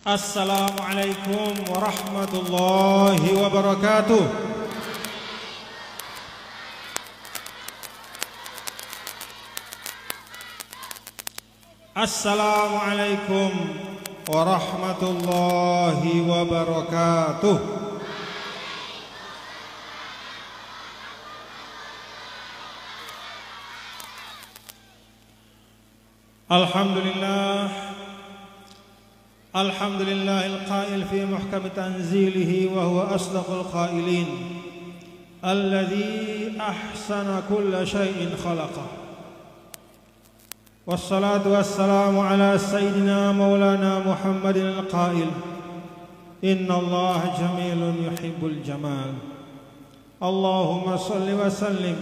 Assalamualaikum warahmatullahi wabarakatuh. Assalamualaikum warahmatullahi wabarakatuh. Alhamdulillahil qail fi muhkam tanzilihi wa huwa asdaqul qailin alladzi ahsana kulla syai'in khalaqa. Wassalatu wassalamu ala sayyidina maulana Muhammadin al-qail innallaha jamilun yuhibbul jamal. Allahumma salli wa sallim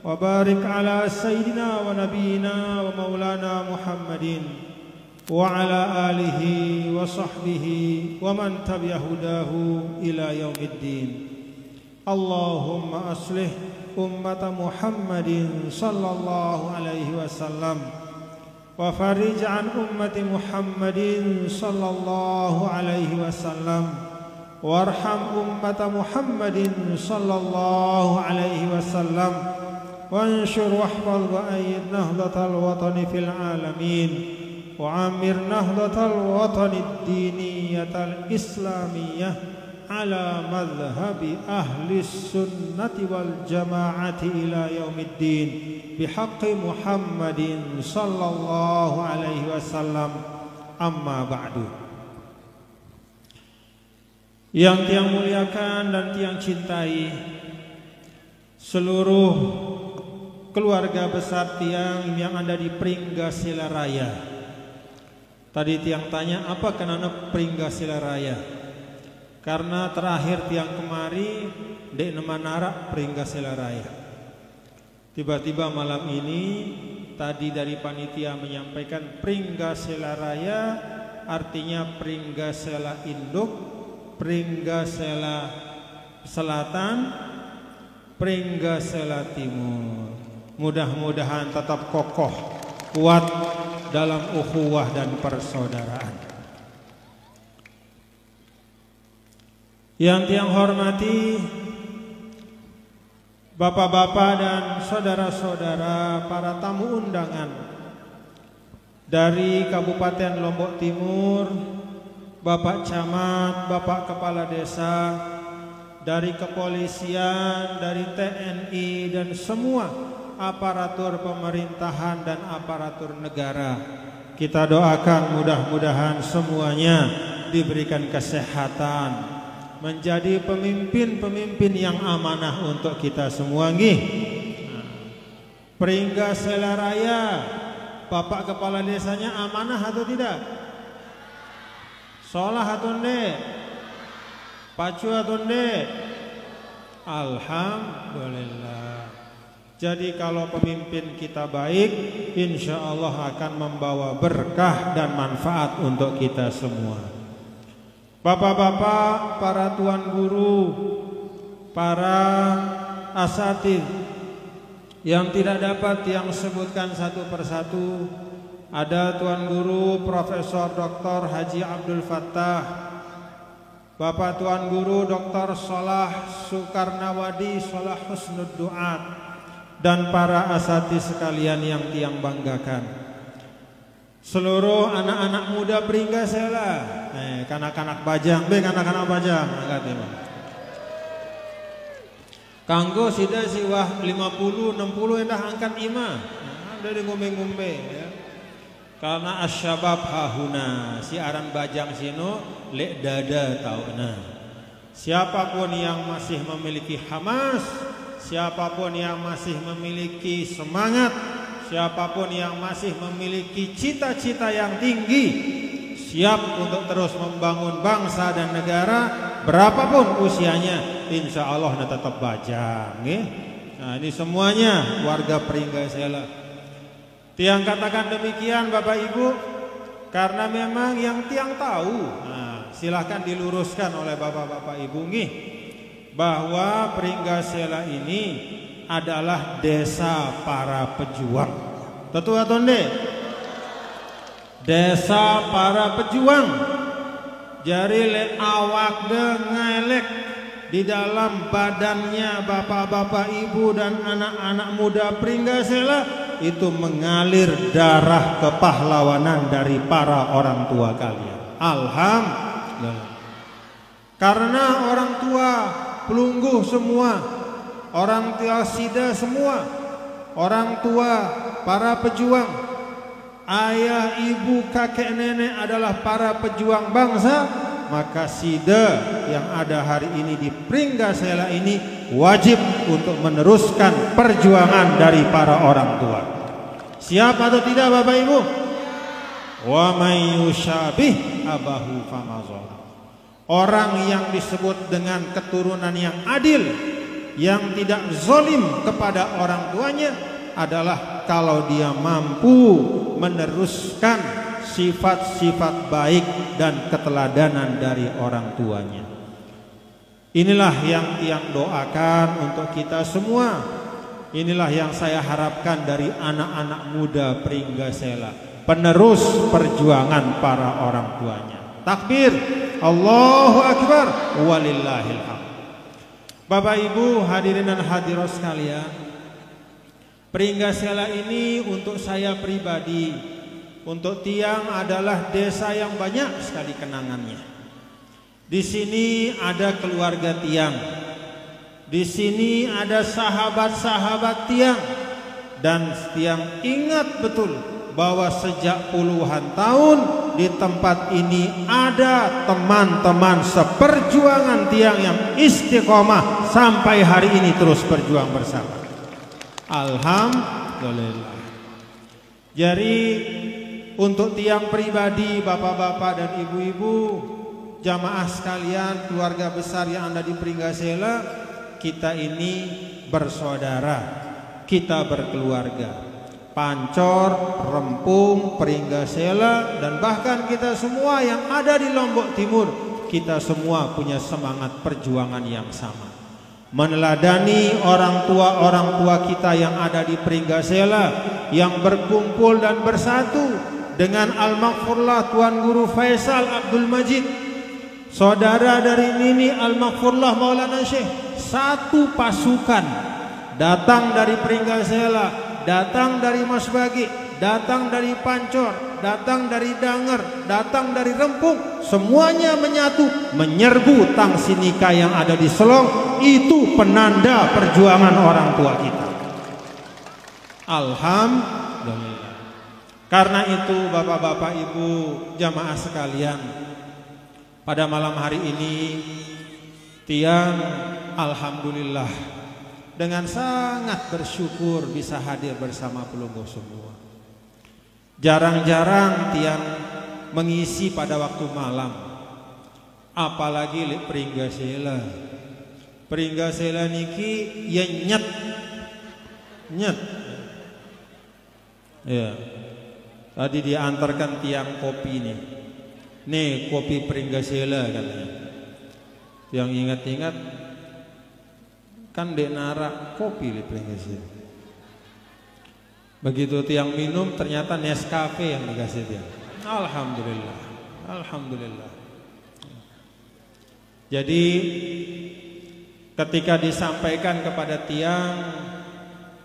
wa barik ala sayyidina wa nabiyyina wa maulana Muhammadin wa ala alihi wa sahbihi wa man tabi'a hudahu ila yaumiddin. Allahumma aslih ummata Muhammadin sallallahu alaihi wasallam wa farij an ummati Muhammadin sallallahu alaihi wasallam warham ummata Muhammadin sallallahu alaihi wasallam wanshur wahfaz wa ayyid nahdatal watani fil alamin wa amir nahdatal watani ad-diniyatal islamiyah ala madhhabi ahli sunnati wal jamaati ila yaumiddin bihaqqi Muhammadin sallallahu alaihi wasallam. Amma ba'du. Yang tiang muliakan dan tiang cintai seluruh keluarga besar tiang yang ada di Pringgasila Raya. Tadi tiang tanya apa kenapa Pringgasila Raya? Karena terakhir tiang kemari dek Nemanara Pringgasila Raya. Tiba-tiba malam ini tadi dari panitia menyampaikan Pringgasila Raya artinya Pringgasila Induk, Pringgasila Selatan, Pringgasila Timur. Mudah-mudahan tetap kokoh, kuat dalam ukhuwah dan persaudaraan. Yang tiang hormati bapak-bapak dan saudara-saudara para tamu undangan dari Kabupaten Lombok Timur, Bapak Camat, Bapak Kepala Desa, dari kepolisian, dari TNI dan semua aparatur pemerintahan dan aparatur negara. Kita doakan mudah-mudahan semuanya diberikan kesehatan, menjadi pemimpin-pemimpin yang amanah untuk kita semua nggih. Pringgasila Raya, Bapak Kepala Desanya amanah atau tidak? Sholah atau ndek? Pacu atau ndek? Alhamdulillah. Jadi kalau pemimpin kita baik, insya Allah akan membawa berkah dan manfaat untuk kita semua. Bapak-bapak, para tuan guru, para asatidz yang tidak dapat yang sebutkan satu persatu, ada tuan guru Profesor Dr. Haji Abdul Fattah, Bapak tuan guru Dr. Sholah Soekarnawadi Sholah Husnud Duat, dan para asatidz sekalian yang tiang banggakan. Seluruh anak-anak muda Pringgasila, kanak-kanak bajang, anak-anak bajang, kanggo sida siwah 50-60 endah angkat ima, udah di ngombe-ngombe ya. Karena asyabab hahuna, si aran bajang sino lek dada tauna. Siapapun yang masih memiliki hamas, siapapun yang masih memiliki semangat, siapapun yang masih memiliki cita-cita yang tinggi, siap untuk terus membangun bangsa dan negara, berapapun usianya, insya Allah tetap bajang. Nah ini semuanya warga Pringgasila. Tiang katakan demikian Bapak Ibu, karena memang yang tiang tahu, nah, silahkan diluruskan oleh Bapak-Bapak Ibu nih, bahwa Pringgasila ini adalah desa para pejuang. Tetu atau ndek? Desa para pejuang jari le awak de ngelek di dalam badannya bapak-bapak, ibu dan anak-anak muda Pringgasela itu mengalir darah kepahlawanan dari para orang tua kalian. Alhamdulillah. Karena orang tua pelungguh semua, orang tua sida semua, orang tua para pejuang, ayah, ibu, kakek, nenek adalah para pejuang bangsa, maka sida yang ada hari ini di Pringgasela ini wajib untuk meneruskan perjuangan dari para orang tua. Siap atau tidak Bapak Ibu? Wa may yusyabih abahu famazala. Orang yang disebut dengan keturunan yang adil, yang tidak zalim kepada orang tuanya adalah kalau dia mampu meneruskan sifat-sifat baik dan keteladanan dari orang tuanya. Inilah yang tiang doakan untuk kita semua. Inilah yang saya harapkan dari anak-anak muda Pringgasela, penerus perjuangan para orang tuanya. Takbir, Allahu Akbar, walillahil hamd. Bapak Ibu hadirin dan hadirat sekalian, Pringgasela ini untuk saya pribadi, untuk tiang adalah desa yang banyak sekali kenangannya. Di sini ada keluarga tiang, di sini ada sahabat-sahabat tiang, dan tiang ingat betul bahwa sejak puluhan tahun di tempat ini ada teman-teman seperjuangan tiang yang istiqomah sampai hari ini terus berjuang bersama. Alhamdulillah. Jadi untuk tiang pribadi, bapak-bapak dan ibu-ibu, jamaah sekalian, keluarga besar yang ada di Pringgasela, kita ini bersaudara, kita berkeluarga. Pancor, Rempung, Pringgasela, dan bahkan kita semua yang ada di Lombok Timur, kita semua punya semangat perjuangan yang sama. Meneladani orang tua kita yang ada di Pringgasela, yang berkumpul dan bersatu dengan Al-Maghfurlah Tuan Guru Faisal Abdul Majid, saudara dari Nini Al-Maghfurlah Maulana Syekh, satu pasukan datang dari Pringgasela, datang dari Mas Bagi, datang dari Pancor, datang dari Danger, datang dari Rempung, semuanya menyatu menyerbu Tang Sinika yang ada di Selong. Itu penanda perjuangan orang tua kita. Alhamdulillah. Karena itu bapak-bapak, ibu, jamaah sekalian, pada malam hari ini tiang alhamdulillah dengan sangat bersyukur bisa hadir bersama pelungguh semua. Jarang-jarang tiang mengisi pada waktu malam, apalagi di Pringgasela. Pringgasela niki ya nyet. Ya. Tadi diantarkan tiang kopi nih. Nih kopi Pringgasela katanya. Yang ingat-ingat kan dek narak kopi di Pringgasela. Begitu tiang minum ternyata Nescafe yang dikasih dia. Alhamdulillah. Alhamdulillah. Jadi ketika disampaikan kepada tiang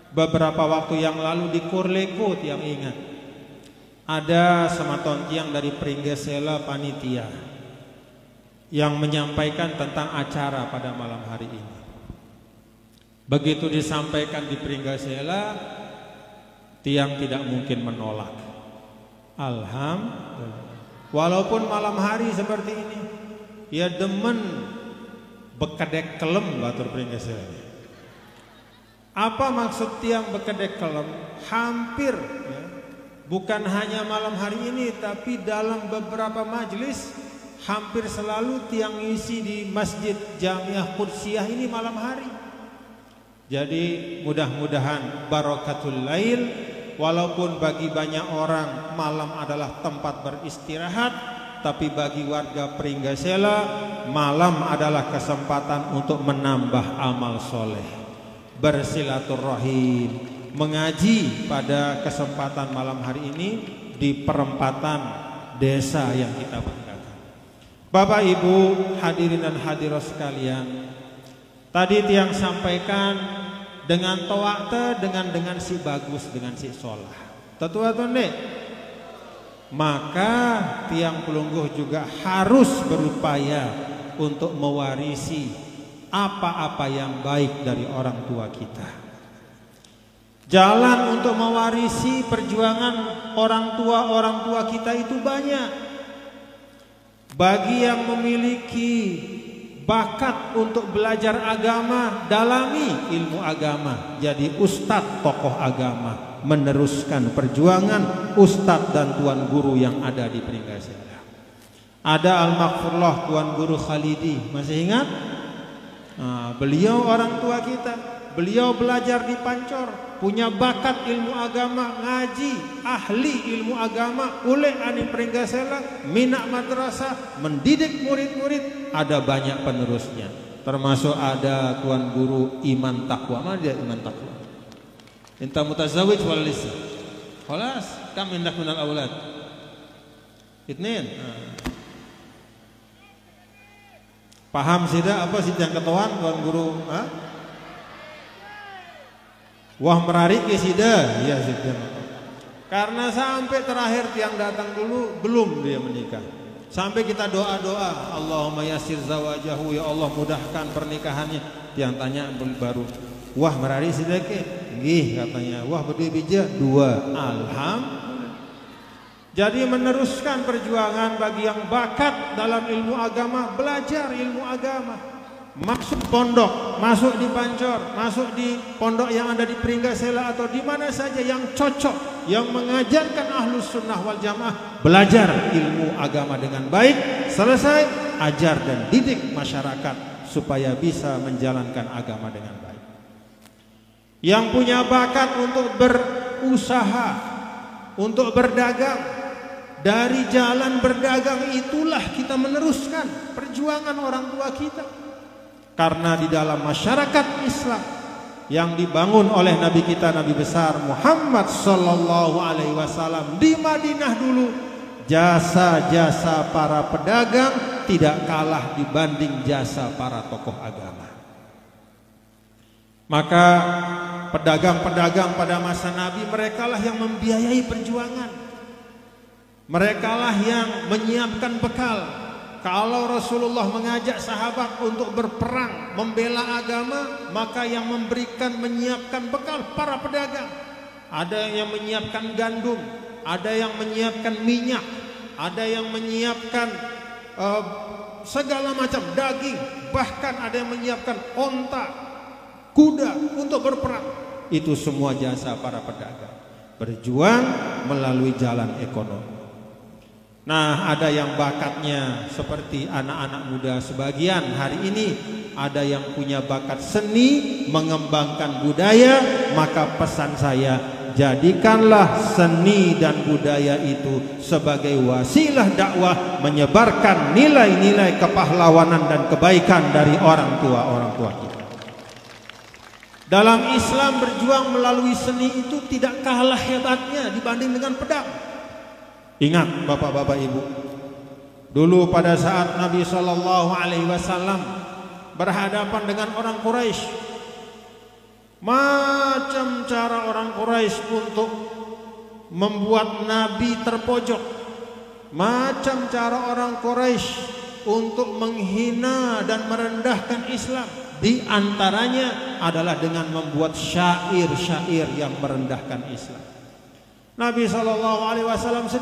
beberapa waktu yang lalu di Kurleko, tiang ingat ada sematon tiang dari Pringgasela panitia yang menyampaikan tentang acara pada malam hari ini. Begitu disampaikan di Pringgasela, tiang tidak mungkin menolak. Alhamdulillah. Walaupun malam hari seperti ini, ya demen bekedek kelem batur Pringgasela. Apa maksud tiang bekedek kelem? Hampir ya, bukan hanya malam hari ini, tapi dalam beberapa majelis hampir selalu tiang isi di Masjid Jamiah Qudsiyah ini malam hari. Jadi mudah-mudahan barakatul lail. Walaupun bagi banyak orang malam adalah tempat beristirahat, tapi bagi warga Pringgasela malam adalah kesempatan untuk menambah amal soleh, bersilaturahim, mengaji pada kesempatan malam hari ini di perempatan desa yang kita banggakan. Bapak Ibu hadirin dan hadirat sekalian, tadi tiang sampaikan dengan to'ate dengan si bagus, dengan si sholah. Tentu atau nek? Maka tiang pelungguh juga harus berupaya untuk mewarisi apa-apa yang baik dari orang tua kita. Jalan untuk mewarisi perjuangan orang tua kita itu banyak. Bagi yang memiliki bakat untuk belajar agama, dalami ilmu agama, jadi ustadz tokoh agama, meneruskan perjuangan ustadz dan tuan guru yang ada di Pringgasela. Ada Al-Maghfurullah Tuan Guru Khalidi, masih ingat? Nah, beliau orang tua kita, beliau belajar di Pancor, punya bakat ilmu agama, ngaji, ahli ilmu agama, oleh ani Pringgasela, minak madrasah, mendidik murid-murid, ada banyak penerusnya. Termasuk ada Tuan Guru Iman Taqwa. Mana dia Iman Taqwa? Inta mutazawij wal lisa. Khalas, kam indak minal aulad? Itnin. Paham sida apa sih yang ketuan Tuan Guru? Wah merarik ya sida, iya sida. Karena sampai terakhir tiang datang dulu belum dia menikah. Sampai kita doa-doa, Allahumma yassir zawajahu, ya Allah mudahkan pernikahannya. Tiang tanya baru, wah merarik sida ke? Nggih katanya. Wah berdua bija? Dua. Alhamdulillah. Jadi meneruskan perjuangan bagi yang bakat dalam ilmu agama, belajar ilmu agama. Masuk pondok, masuk di Pancor, masuk di pondok yang ada di Pringgasela atau di mana saja yang cocok, yang mengajarkan Ahlus Sunnah wal Jamaah, belajar ilmu agama dengan baik, selesai, ajar dan didik masyarakat supaya bisa menjalankan agama dengan baik. Yang punya bakat untuk berusaha, untuk berdagang, dari jalan berdagang itulah kita meneruskan perjuangan orang tua kita. Karena di dalam masyarakat Islam yang dibangun oleh Nabi kita, Nabi besar Muhammad sallallahu alaihi wasallam di Madinah dulu, jasa-jasa para pedagang tidak kalah dibanding jasa para tokoh agama. Maka pedagang-pedagang pada masa Nabi, merekalah yang membiayai perjuangan. Merekalah yang menyiapkan bekal. Kalau Rasulullah mengajak sahabat untuk berperang, membela agama, maka yang memberikan, menyiapkan bekal para pedagang. Ada yang menyiapkan gandum, ada yang menyiapkan minyak, ada yang menyiapkan segala macam daging, bahkan ada yang menyiapkan onta, kuda untuk berperang. Itu semua jasa para pedagang, berjuang melalui jalan ekonomi. Nah, ada yang bakatnya seperti anak-anak muda sebagian hari ini, ada yang punya bakat seni, mengembangkan budaya. Maka pesan saya, jadikanlah seni dan budaya itu sebagai wasilah dakwah, menyebarkan nilai-nilai kepahlawanan dan kebaikan dari orang tua kita. Dalam Islam, berjuang melalui seni itu tidak kalah hebatnya dibanding dengan pedang. Ingat bapak-bapak ibu, dulu pada saat Nabi SAW berhadapan dengan orang Quraisy, macam cara orang Quraisy untuk membuat Nabi terpojok, macam cara orang Quraisy untuk menghina dan merendahkan Islam. Di antaranya adalah dengan membuat syair-syair yang merendahkan Islam. Nabi SAW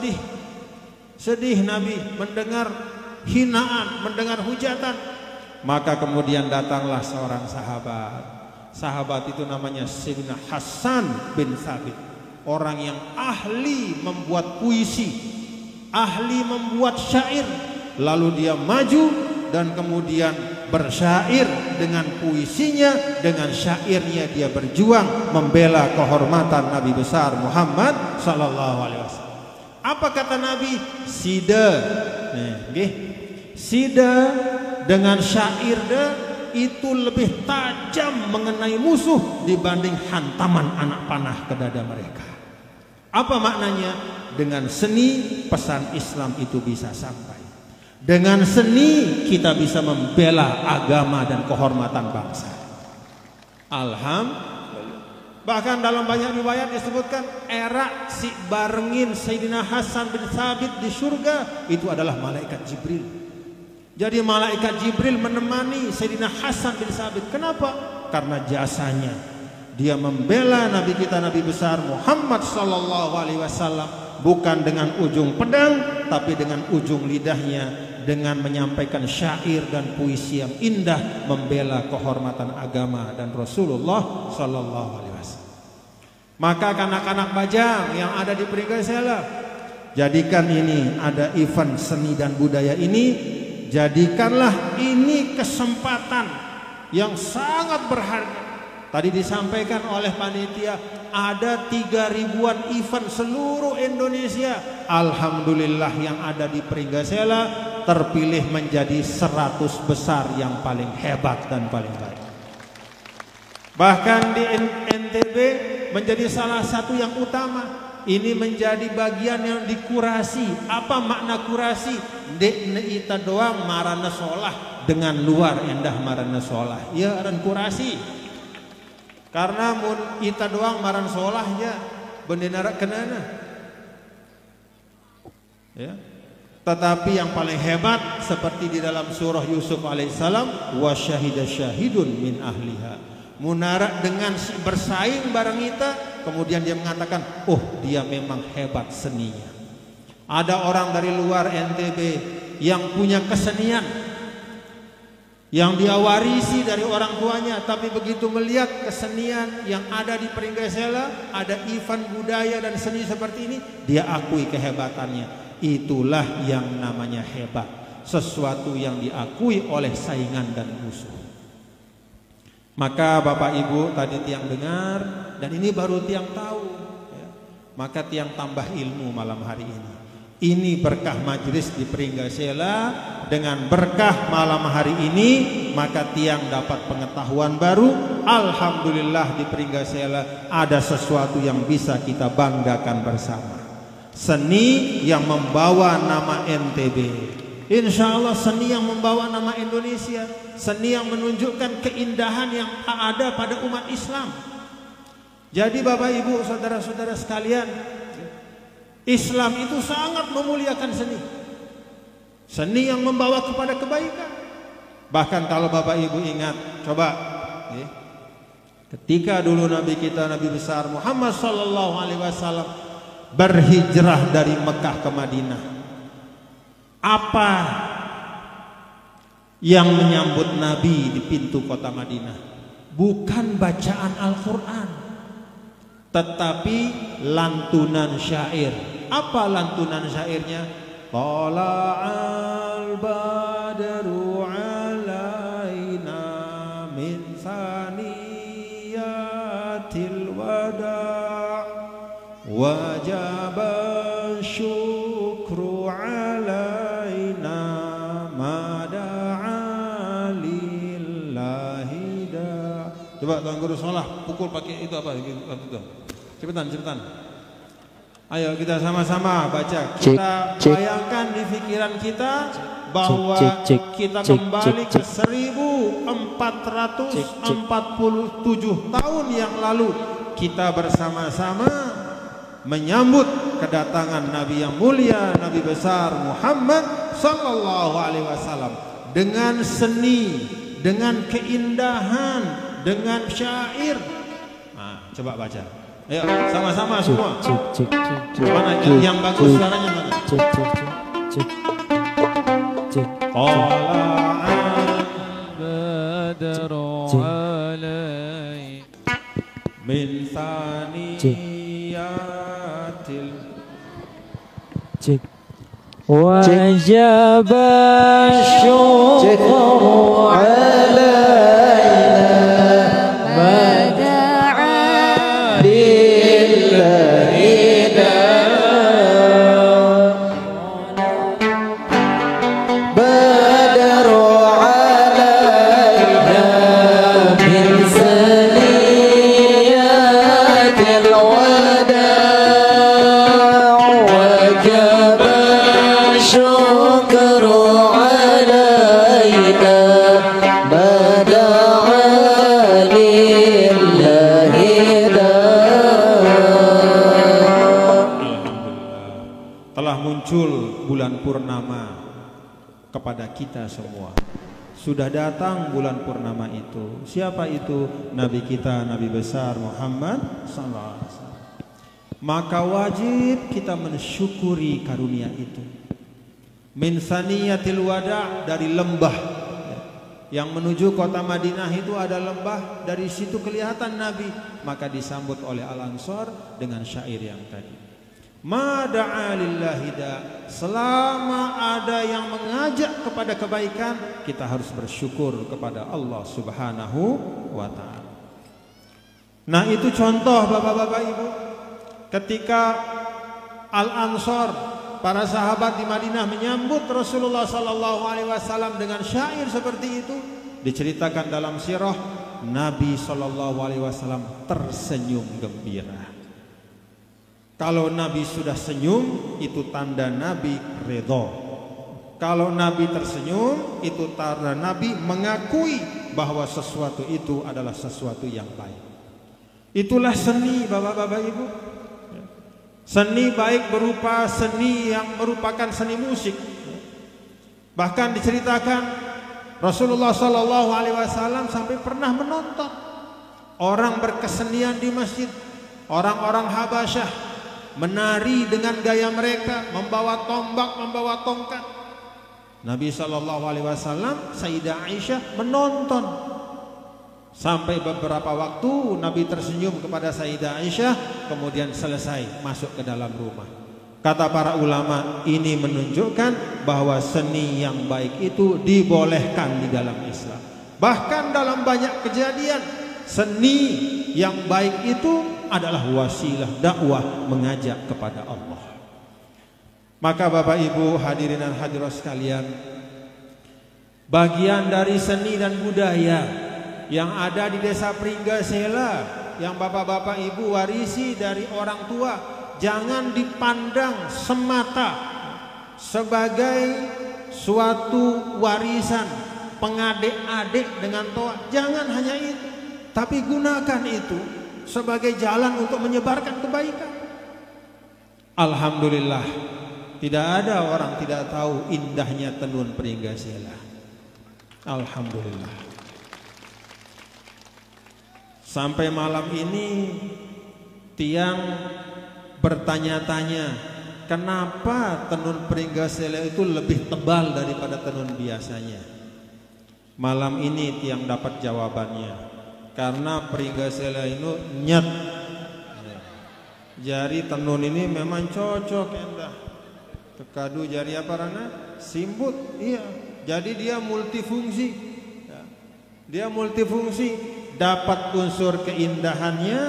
sedih Nabi mendengar hinaan, mendengar hujatan. Maka kemudian datanglah seorang sahabat itu namanya Sayyidina Hasan bin Thabit, orang yang ahli membuat puisi, ahli membuat syair. Lalu dia maju dan kemudian bersyair dengan puisinya, dengan syairnya dia berjuang membela kehormatan Nabi besar Muhammad sallallahu alaihi wasallam. Apa kata Nabi? Sida. Sida dengan syair itu lebih tajam mengenai musuh dibanding hantaman anak panah ke dada mereka. Apa maknanya? Dengan seni pesan Islam itu bisa sampai. Dengan seni kita bisa membela agama dan kehormatan bangsa. Alhamdulillah. Bahkan dalam banyak riwayat disebutkan era si barengin Sayyidina Hasan bin Thabit di surga itu adalah malaikat Jibril. Jadi malaikat Jibril menemani Sayyidina Hasan bin Thabit. Kenapa? Karena jasanya dia membela Nabi kita, Nabi besar Muhammad sallallahu alaihi wasallam, bukan dengan ujung pedang tapi dengan ujung lidahnya, dengan menyampaikan syair dan puisi yang indah membela kehormatan agama dan Rasulullah sallallahu alaihi wasallam. Maka kanak-kanak Bajang yang ada di Pringgasela, jadikan ini ada event seni dan budaya ini, jadikanlah ini kesempatan yang sangat berharga. Tadi disampaikan oleh panitia ada 3.000-an event seluruh Indonesia. Alhamdulillah yang ada di Pringgasela terpilih menjadi 100 besar yang paling hebat dan paling baik. Bahkan di NTB menjadi salah satu yang utama. Ini menjadi bagian yang dikurasi. Apa makna kurasi? Dek ita doang marana solah dengan luar endah marana solah. Ya aran kurasi. Karena mun ita doang maran solah ya bendenara kenana. Ya. Tetapi yang paling hebat seperti di dalam surah Yusuf alaihissalam, wa syahida syahidun min ahliha. Munara dengan bersaing bareng kita, kemudian dia mengatakan, oh dia memang hebat seninya. Ada orang dari luar NTB yang punya kesenian, yang dia warisi dari orang tuanya, tapi begitu melihat kesenian yang ada di Pringgasela, ada event budaya dan seni seperti ini, dia akui kehebatannya. Itulah yang namanya hebat, sesuatu yang diakui oleh saingan dan musuh. Maka Bapak Ibu tadi tiang dengar, dan ini baru tiang tahu ya. Maka tiang tambah ilmu malam hari ini. Ini berkah majelis di Pringgasela. Dengan berkah malam hari ini, maka tiang dapat pengetahuan baru. Alhamdulillah di Pringgasela ada sesuatu yang bisa kita banggakan bersama. Seni yang membawa nama NTB, insya Allah seni yang membawa nama Indonesia, seni yang menunjukkan keindahan yang ada pada umat Islam. Jadi Bapak Ibu saudara-saudara sekalian, Islam itu sangat memuliakan seni. Seni yang membawa kepada kebaikan. Bahkan kalau Bapak Ibu ingat, coba ya, ketika dulu Nabi kita, Nabi besar Muhammad sallallahu alaihi wasallam berhijrah dari Mekah ke Madinah, apa yang menyambut Nabi di pintu kota Madinah? Bukan bacaan Al-Quran, tetapi lantunan syair. Apa lantunan syairnya? Tala'al badru alaina min saniyatil wada' wajaba syukru alaina mada'a lillahi da. Coba Tuan Guru Salah pukul pakai itu apa? Cepetan. Ayo kita sama-sama baca. Kita bayangkan di pikiran kita bahwa kita kembali ke 1447 tahun yang lalu. Kita bersama-sama menyambut kedatangan Nabi yang mulia, Nabi besar Muhammad sallallahu alaihi wasallam, dengan seni, dengan keindahan, dengan syair. Nah, coba baca. Ayo sama-sama semua. Mana yang bagus suaranya mana? Badru alai min saniyatil wajib syukru alaina mada'a lillahi badru alaina min saniyatil wada' wajib syukru bulan purnama kepada kita semua. Sudah datang bulan purnama itu. Siapa itu? Nabi kita, Nabi besar Muhammad sallallahu alaihi wasallam. Maka wajib kita mensyukuri karunia itu. Min saniyatil wada', dari lembah yang menuju kota Madinah itu ada lembah, dari situ kelihatan Nabi, maka disambut oleh Al-Ansar dengan syair yang tadi. Ma da'a lillahi da, selama ada yang mengajak kepada kebaikan, kita harus bersyukur kepada Allah Subhanahu wa ta'ala. Nah, itu contoh Bapak-bapak Ibu, ketika Al-Ansar, para sahabat di Madinah menyambut Rasulullah sallallahu alaihi wasallam dengan syair seperti itu, diceritakan dalam sirah Nabi sallallahu alaihi wasallam tersenyum gembira. Kalau Nabi sudah senyum, itu tanda Nabi redha. Kalau Nabi tersenyum, itu tanda Nabi mengakui bahwa sesuatu itu adalah sesuatu yang baik. Itulah seni Bapak-bapak Ibu. Seni baik berupa seni yang merupakan seni musik. Bahkan diceritakan Rasulullah sallallahu alaihi wasallam sampai pernah menonton orang berkesenian di masjid, orang-orang Habasyah menari dengan gaya mereka, membawa tombak, membawa tongkat. Nabi sallallahu alaihi wasallam, Sayyidah Aisyah menonton. Sampai beberapa waktu Nabi tersenyum kepada Sayyidah Aisyah, kemudian selesai masuk ke dalam rumah. Kata para ulama, ini menunjukkan bahwa seni yang baik itu dibolehkan di dalam Islam. Bahkan dalam banyak kejadian, seni yang baik itu adalah wasilah dakwah mengajak kepada Allah. Maka Bapak Ibu hadirin dan hadirat sekalian, bagian dari seni dan budaya yang ada di desa Pringgasela, yang Bapak-bapak Ibu warisi dari orang tua, jangan dipandang semata sebagai suatu warisan pengadek-adek dengan toa. Jangan hanya itu, tapi gunakan itu sebagai jalan untuk menyebarkan kebaikan. Alhamdulillah, tidak ada orang tidak tahu indahnya tenun Pringgasela. Alhamdulillah. Sampai malam ini tiang bertanya-tanya, kenapa tenun Pringgasela itu lebih tebal daripada tenun biasanya? Malam ini tiang dapat jawabannya. Karena Pringgasela itu nyet, jari tenun ini memang cocok endah. Tekadu jari apa Rana? Simbut, iya. Jadi dia multifungsi. Dia multifungsi, dapat unsur keindahannya,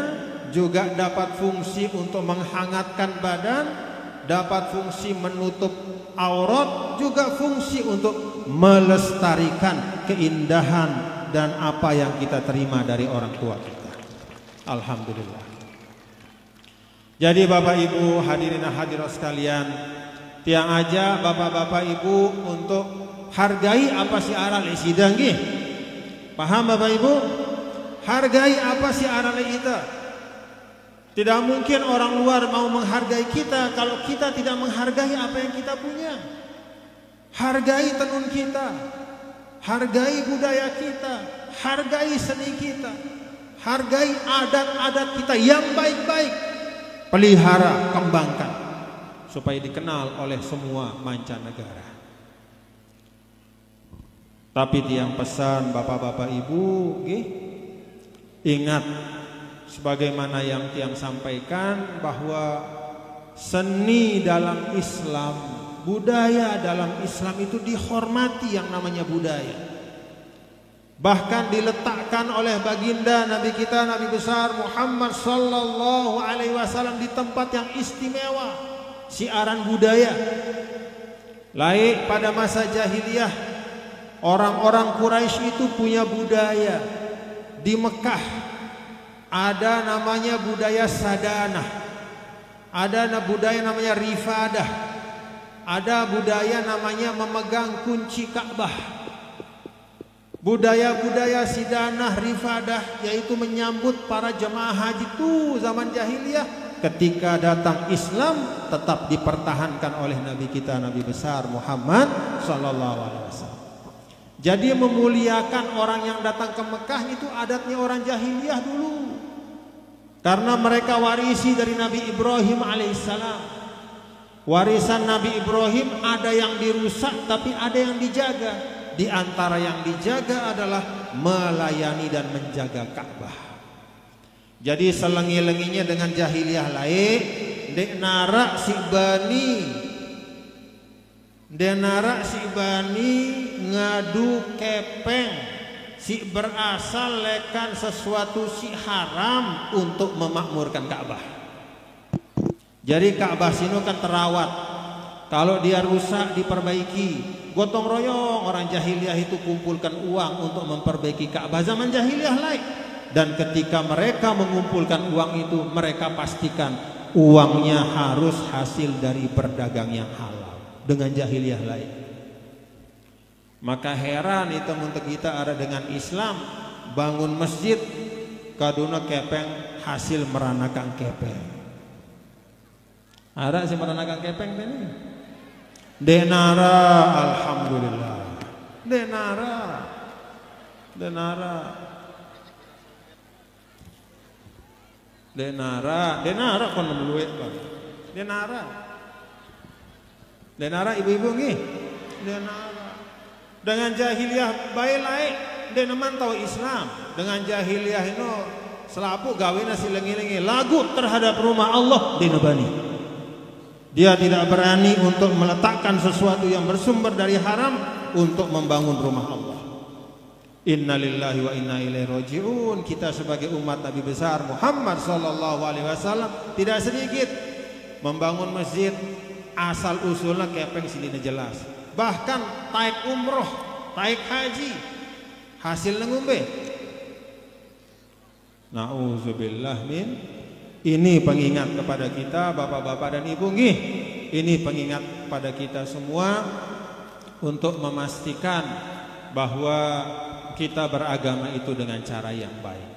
juga dapat fungsi untuk menghangatkan badan, dapat fungsi menutup aurat, juga fungsi untuk melestarikan keindahan dan apa yang kita terima dari orang tua kita. Alhamdulillah. Jadi Bapak Ibu hadirin dan hadirat sekalian, tiang aja Bapak-bapak Ibu untuk hargai apa siaran sidang nggih. Paham Bapak Ibu? Hargai apa siaran kita. Tidak mungkin orang luar mau menghargai kita kalau kita tidak menghargai apa yang kita punya. Hargai tenun kita, hargai budaya kita, hargai seni kita, hargai adat-adat kita yang baik-baik, pelihara, kembangkan supaya dikenal oleh semua mancanegara. Tapi tiang pesan Bapak-bapak Ibu, ingat sebagaimana yang tiang sampaikan bahwa seni dalam Islam, budaya dalam Islam itu dihormati yang namanya budaya. Bahkan diletakkan oleh baginda Nabi kita, Nabi besar Muhammad sallallahu alaihi wasallam di tempat yang istimewa, siaran budaya. Laik pada masa jahiliyah, orang-orang Quraisy itu punya budaya. Di Mekah ada namanya budaya sadanah, ada budaya namanya rifadah, ada budaya namanya memegang kunci Ka'bah. Budaya-budaya sidanah, rifadah, yaitu menyambut para jemaah haji itu zaman jahiliyah, ketika datang Islam tetap dipertahankan oleh Nabi kita, Nabi besar Muhammad sallallahu alaihi wasallam. Jadi memuliakan orang yang datang ke Mekah itu adatnya orang jahiliyah dulu. Karena mereka warisi dari Nabi Ibrahim alaihissalam. Warisan Nabi Ibrahim ada yang dirusak tapi ada yang dijaga. Di antara yang dijaga adalah melayani dan menjaga Ka'bah. Jadi selengi-lenginya dengan jahiliyah lain, dek narak si bani ngadu kepeng si berasal lekan sesuatu si haram untuk memakmurkan Ka'bah. Jadi Ka'bah sini kan terawat. Kalau dia rusak diperbaiki. Gotong royong orang jahiliyah itu kumpulkan uang untuk memperbaiki Ka'bah zaman jahiliyah lain. Dan ketika mereka mengumpulkan uang itu, mereka pastikan uangnya harus hasil dari berdagang yang halal dengan jahiliyah lain. Maka heran itu untuk kita ada dengan Islam bangun masjid kaduna kepeng hasil meranakan kepeng. Ada sih meranakan kepeng tadi. Denara alhamdulillah. Denara kon meluit Bang. Denara ibu-ibu nggih. Denara. Dengan jahiliyah bae lae den mantau Islam. Dengan jahiliyah itu selapu gawena silengi-lengi lagu terhadap rumah Allah dinebani. Dia tidak berani untuk meletakkan sesuatu yang bersumber dari haram untuk membangun rumah Allah. Innalillahi wa inna ilaihi raji'un. Kita sebagai umat Nabi besar Muhammad sallallahu alaihi wasallam tidak sedikit membangun masjid asal usulnya kepeng sini jelas. Bahkan taik umroh, taik haji hasil ngombe. Nauzubillah min. Ini pengingat kepada kita bapak-bapak dan ibu nggih. Ini pengingat pada kita semua untuk memastikan bahwa kita beragama itu dengan cara yang baik.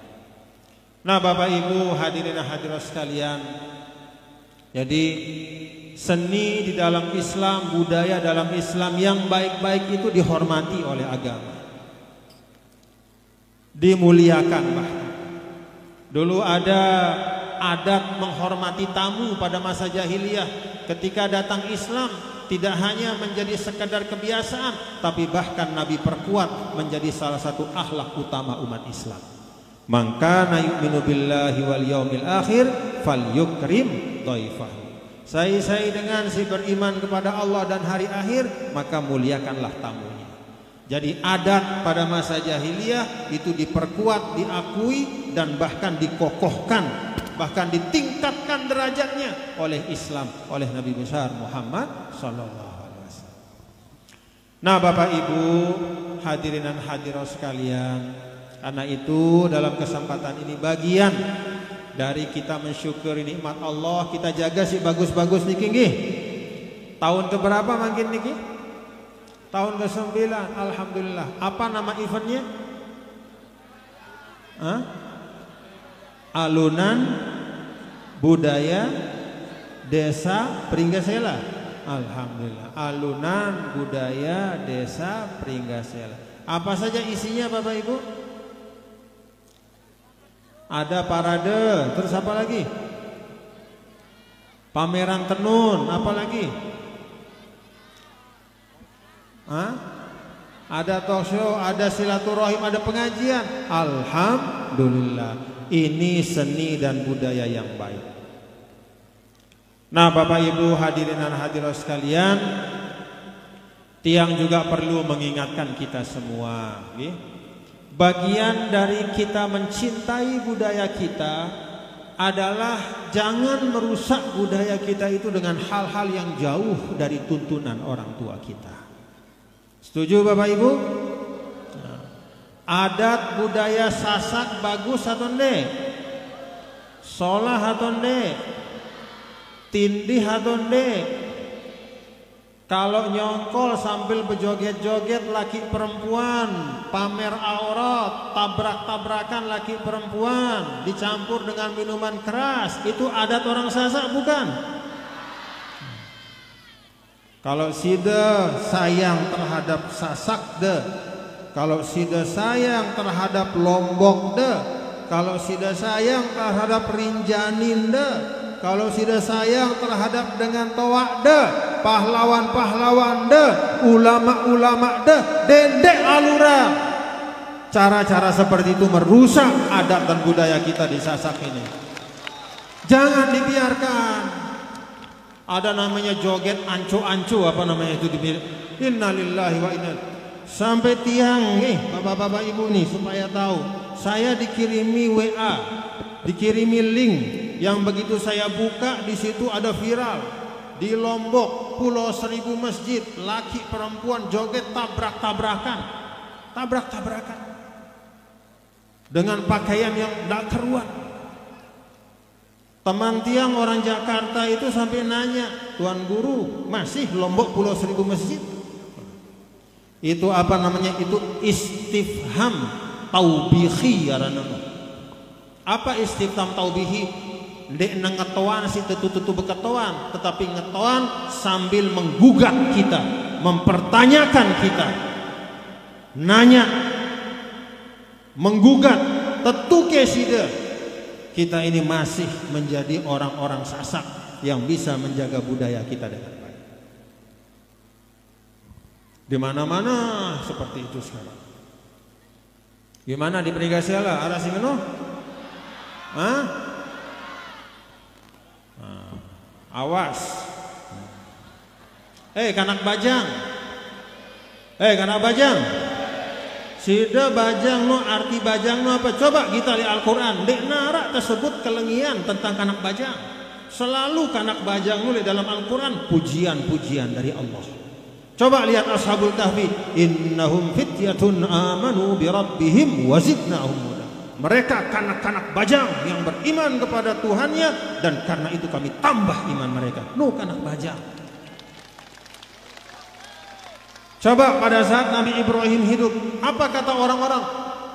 Nah, Bapak Ibu hadirin dan hadirat sekalian, jadi seni di dalam Islam, budaya dalam Islam yang baik-baik itu dihormati oleh agama, dimuliakan bahkan. Dulu ada adat menghormati tamu pada masa jahiliyah. Ketika datang Islam tidak hanya menjadi sekedar kebiasaan, tapi bahkan Nabi perkuat menjadi salah satu akhlak utama umat Islam. Man kana yu'minu billahi wal yaumil akhir falyukrim dhaifahu. Saya dengan si beriman kepada Allah dan hari akhir, maka muliakanlah tamunya. Jadi adat pada masa jahiliyah itu diperkuat, diakui dan bahkan dikokohkan, bahkan ditingkatkan derajatnya oleh Islam, oleh Nabi besar Muhammad sallallahu alaihi wasallam. Nah, Bapak Ibu hadirin dan hadirat sekalian, karena itu dalam kesempatan ini bagian dari kita mensyukuri nikmat Allah, kita jaga si bagus-bagus niki nggih. Tahun keberapa makin niki? Tahun ke-9, alhamdulillah. Apa nama eventnya? Alunan Budaya Desa Pringgasela. Alhamdulillah. Alunan Budaya Desa Pringgasela. Apa saja isinya Bapak Ibu? Ada parade, terus apa lagi? Pameran tenun, apa lagi? Ada talk show, ada silaturahim, ada pengajian. Alhamdulillah. Ini seni dan budaya yang baik. Nah, Bapak Ibu hadirin dan hadirat sekalian, Tiang juga perlu mengingatkan kita semua, bagian dari kita mencintai budaya kita adalah jangan merusak budaya kita itu dengan hal-hal yang jauh dari tuntunan orang tua kita. Setuju Bapak Ibu? Adat budaya Sasak bagus atau enggak? Sholah atau enggak? Tindih atau enggak? Kalau nyongkol sambil berjoget-joget laki perempuan, pamer aurat, tabrak-tabrakan laki perempuan, dicampur dengan minuman keras, itu adat orang Sasak bukan? Kalau sida sayang terhadap Sasak de, kalau sida sayang terhadap Lombok de, kalau sida sayang terhadap Rinjanin de, kalau sida sayang terhadap dengan Toak de, pahlawan-pahlawan de, ulama-ulama de, dendek alura. Cara-cara seperti itu merusak adat dan budaya kita di Sasak ini. Jangan dibiarkan. Ada namanya joget anco-anco, apa namanya itu, innalillahi wa inna. Sampai tiang bapak-bapak ibu nih supaya tahu, saya dikirimi WA, dikirimi link yang begitu saya buka di situ ada viral. Di Lombok, Pulau Seribu masjid, laki perempuan joget tabrak-tabrakan, tabrak-tabrakan dengan pakaian yang tidak keruan. Teman tiang orang Jakarta itu sampai nanya, Tuan Guru, masih Lombok Pulau Seribu masjid? Itu apa namanya? Itu istifham taubihi ya ranana. Apa istifham taubihi? Dek ngetoan si tetu-tetu beketoan, tetapi ngetoan sambil menggugat kita, mempertanyakan kita, nanya, menggugat, tetu kesida. Kita ini masih menjadi orang-orang Sasak yang bisa menjaga budaya kita dengan baik. Di mana-mana seperti itu sekarang. Gimana di Perigasela? Arah singeno? Hah? Awas. Kanak bajang. Kanak bajang. Sida bajang no, arti bajang no apa? Coba kita lihat Al-Quran. Dek nara tersebut kelengian tentang kanak bajang. Selalu kanak bajang no dalam Al-Quran pujian-pujian dari Allah. Coba lihat Ashabul Kahfi. Innahum fityatun amanu bi rabbihim wazidnahum huda. Mereka kanak-kanak bajang yang beriman kepada Tuhannya, dan karena itu kami tambah iman mereka. No, kanak bajang. Coba pada saat Nabi Ibrahim hidup, apa kata orang-orang?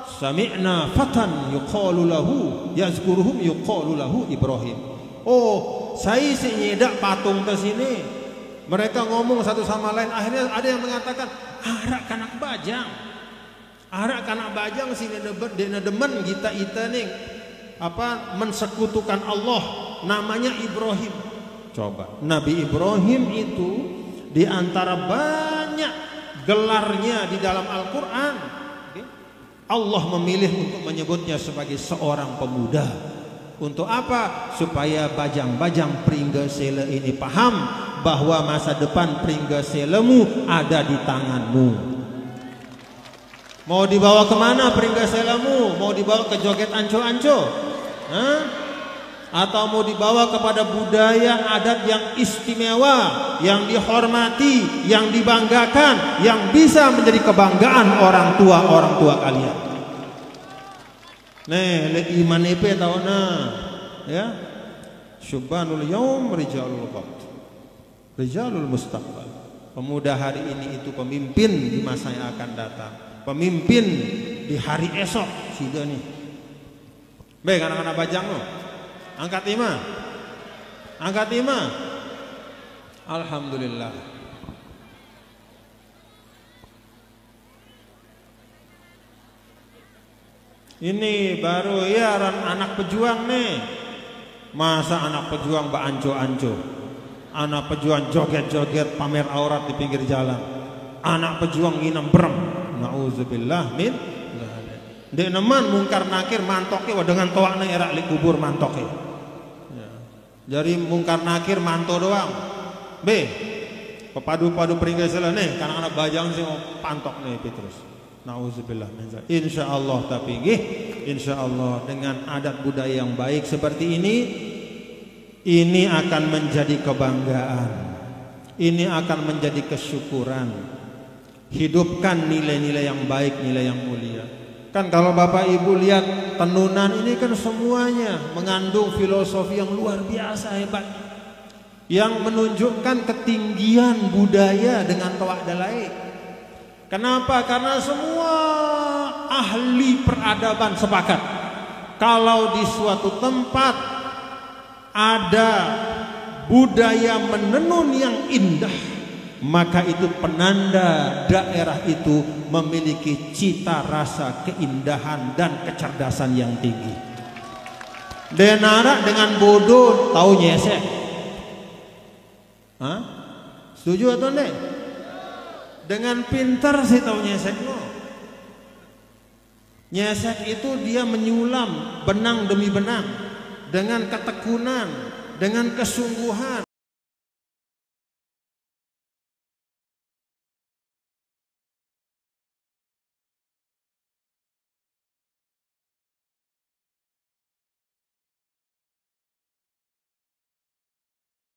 Sami'na fatan yuqalu lahu yazkuruhum yuqalu lahu Ibrahim. Oh, saya si nyedak patung ke sini. Mereka ngomong satu sama lain. Akhirnya ada yang mengatakan, arak kanak bajang. Arak kanak bajang sini demen kita nih apa mensekutukan Allah, namanya Ibrahim. Coba Nabi Ibrahim itu di antara banyak gelarnya di dalam Al-Quran, Allah memilih untuk menyebutnya sebagai seorang pemuda. Untuk apa? Supaya bajang-bajang Pringgesele ini paham bahwa masa depan Pringgeselemu ada di tanganmu. Mau dibawa kemana Pringgeselemu? Mau dibawa ke joget anco-anco? Atau mau dibawa kepada budaya adat yang istimewa, yang dihormati, yang dibanggakan, yang bisa menjadi kebanggaan orang tua kalian. Le iman epe tauna ya. Syubbanul yaum rijalul waqt. Rijalul mustaqbal. Pemuda hari ini itu pemimpin di masa yang akan datang. Pemimpin di hari esok sida nih. Baik anak-anak bajang lo. Angkat imah. Angkat imah. Alhamdulillah. Ini baru ya anak pejuang nih. Masa anak pejuang beranco-anco. Anak pejuang joget-joget pamer aurat di pinggir jalan. Anak pejuang nginam berem. Nauzubillah min. Dek neman mungkar nakir mantoke wa dengan toakna erak li kubur mantoke. Jadi mungkar nakir manto doang. B. Pepadu-padu Pringgesele nih, anak-anak bajang sih mau pantok nih Petrus. Nauzubillah min zalik. Insyaallah tapi nggih, insyaallah dengan adat budaya yang baik seperti ini akan menjadi kebanggaan. Ini akan menjadi kesyukuran. Hidupkan nilai-nilai yang baik, nilai yang mulia. Kan kalau Bapak Ibu lihat tenunan ini kan semuanya mengandung filosofi yang luar biasa hebat. yang menunjukkan ketinggian budaya dengan toak dalai. Kenapa? Karena semua ahli peradaban sepakat kalau di suatu tempat ada budaya menenun yang indah, maka itu penanda daerah itu memiliki cita rasa keindahan dan kecerdasan yang tinggi. Denara dengan bodoh tahu nyesek. Hah? Setuju atau enggak? Dengan pintar sih tahu nyesek no. Nyesek itu dia menyulam benang demi benang dengan ketekunan, dengan kesungguhan.